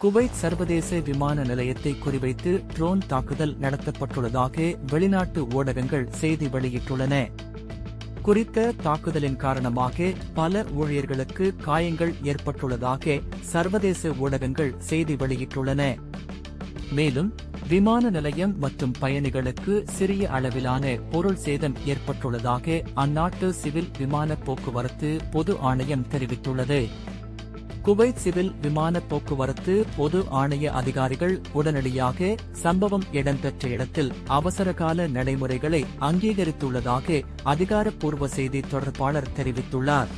Kuwait சர்வதேச விமான நிலையத்தை குறிவைத்து ட்ரோன் தாக்குதல் நடத்தப்பட்டுள்ளதாக வெளிநாட்டு ஊடகங்கள் செய்தி வெளியிட்டுள்ளன. குறித்த தாக்குதலின் காரணமாக பல ஊழியர்களுக்கு காயங்கள் ஏற்பட்டுள்ளதாக சர்வதேச ஊடகங்கள் செய்தி வெளியிட்டுள்ளன. மேலும் விமான நிலையம் மற்றும் பயணிகளுக்கு சிறிய அளவிலான பொருள் சேதம் ஏற்பட்டுள்ளதாக அந்நாட்டு சிவில் விமான போக்குவரத்து பொது ஆணையம் தெரிவித்துள்ளது. குவைத் சிவில் விமான போக்குவரத்து பொது ஆணைய அதிகாரிகள் உடனடியாக சம்பவம் இடம்பெற்ற இடத்தில் அவசரகால நடைமுறைகளை அங்கீகரித்துள்ளதாக அதிகாரப்பூர்வ செய்தி தொடர்பாளர் தெரிவித்துள்ளார்.